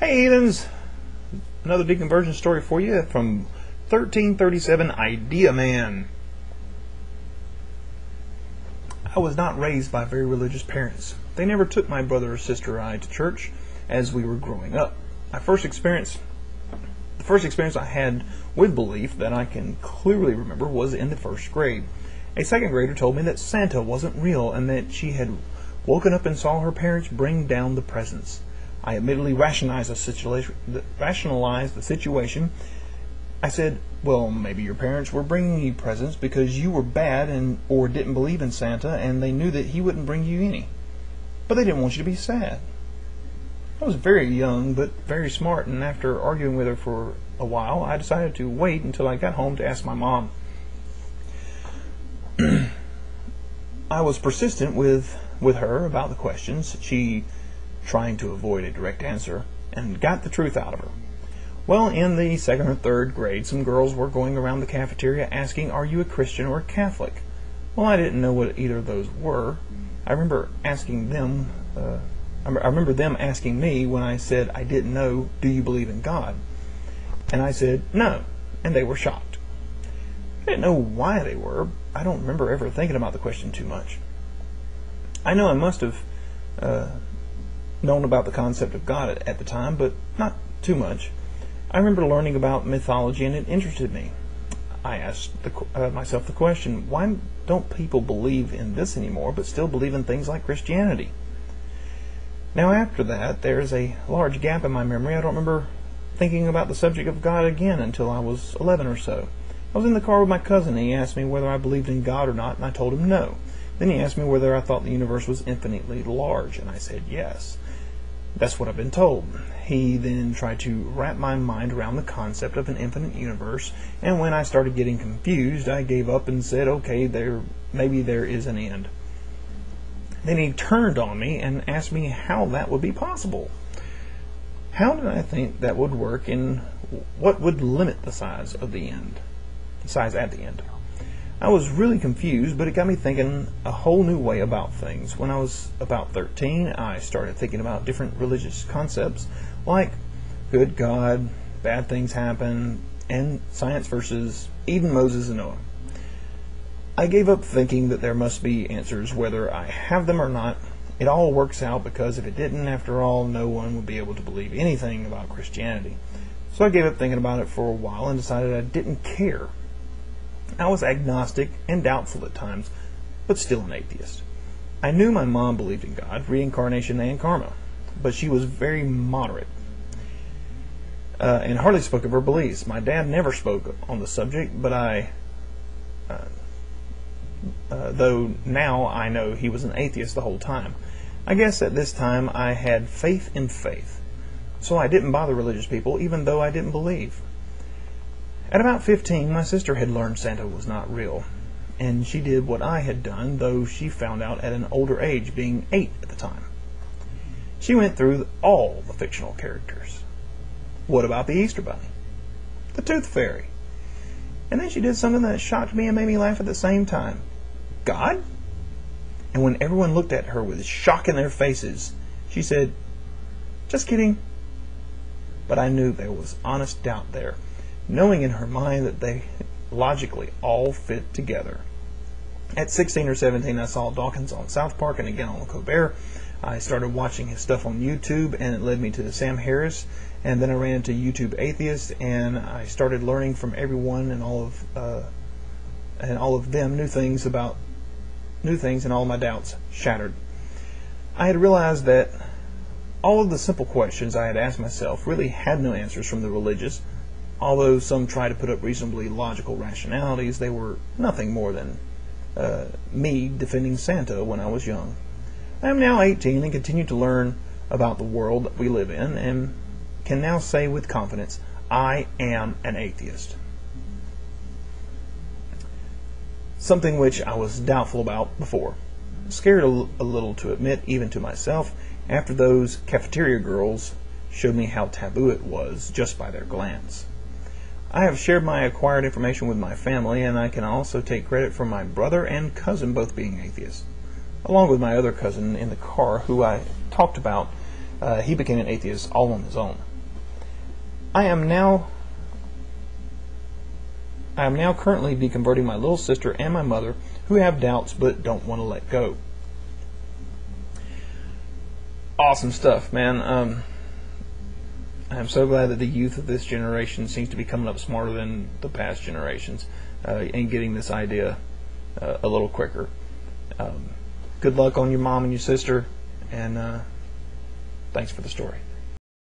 Hey heathens, another deconversion story for you from 1337Ideaman. I was not raised by very religious parents. They never took my brother or sister or I to church as we were growing up. The first experience I had with belief that I can clearly remember was in the first grade. A second grader told me that Santa wasn't real and that she had woken up and saw her parents bring down the presents. I admittedly rationalized the situation. I said, well, maybe your parents were bringing you presents because you were bad or didn't believe in Santa, and they knew that he wouldn't bring you any. But they didn't want you to be sad. I was very young, but very smart, and after arguing with her for a while, I decided to wait until I got home to ask my mom. I was persistent with her about the questions, she trying to avoid a direct answer, and got the truth out of her. Well, in the second or third grade, some girls were going around the cafeteria asking, "Are you a Christian or a Catholic?" Well, I didn't know what either of those were. I remember them asking me when I said I didn't know, "Do you believe in God?" And I said, "No," and they were shocked. I didn't know why they were. I don't remember ever thinking about the question too much. I know I must have known about the concept of God at the time, but not too much. I remember learning about mythology, and it interested me. I asked myself the question, why don't people believe in this anymore, but still believe in things like Christianity? Now, after that, there is a large gap in my memory. I don't remember thinking about the subject of God again until I was 11 or so. I was in the car with my cousin, and he asked me whether I believed in God or not, and I told him no. Then he asked me whether I thought the universe was infinitely large, and I said yes. That's what I've been told. He then tried to wrap my mind around the concept of an infinite universe, and when I started getting confused, I gave up and said, okay, maybe there is an end. Then he turned on me and asked me how that would be possible. How did I think that would work, and what would limit the size at the end? I was really confused, but it got me thinking a whole new way about things. When I was about 13, I started thinking about different religious concepts like good God, bad things happen, and science versus Eden, Moses, and Noah. I gave up thinking that there must be answers whether I have them or not. It all works out because if it didn't, after all, no one would be able to believe anything about Christianity. So I gave up thinking about it for a while and decided I didn't care. I was agnostic and doubtful at times, but still an atheist. I knew my mom believed in God, reincarnation, and karma, but she was very moderate and hardly spoke of her beliefs. My dad never spoke on the subject, but though now I know he was an atheist the whole time. I guess at this time I had faith in faith, so I didn't bother religious people even though I didn't believe. At about 15, my sister had learned Santa was not real, and she did what I had done, though she found out at an older age, being 8 at the time. She went through all the fictional characters. What about the Easter Bunny? The Tooth Fairy? And then she did something that shocked me and made me laugh at the same time. God? And when everyone looked at her with shock in their faces, she said, "Just kidding." But I knew there was honest doubt there, knowing in her mind that they logically all fit together. At 16 or 17, I saw Dawkins on South Park and again on Colbert. I started watching his stuff on YouTube, and it led me to Sam Harris, and then I ran into YouTube atheists, and I started learning from everyone and all of them new things, and all of my doubts shattered. I had realized that all of the simple questions I had asked myself really had no answers from the religious. Although some try to put up reasonably logical rationalities, they were nothing more than me defending Santa when I was young. I am now 18 and continue to learn about the world that we live in, and can now say with confidence, I am an atheist. Something which I was doubtful about before. Scared a little to admit, even to myself, after those cafeteria girls showed me how taboo it was just by their glance. I have shared my acquired information with my family, and I can also take credit for my brother and cousin both being atheists. Along with my other cousin in the car, who I talked about, he became an atheist all on his own. I am now currently deconverting my little sister and my mother, who have doubts but don't want to let go. Awesome stuff, man. I'm so glad that the youth of this generation seems to be coming up smarter than the past generations, and getting this idea a little quicker. Good luck on your mom and your sister, and thanks for the story.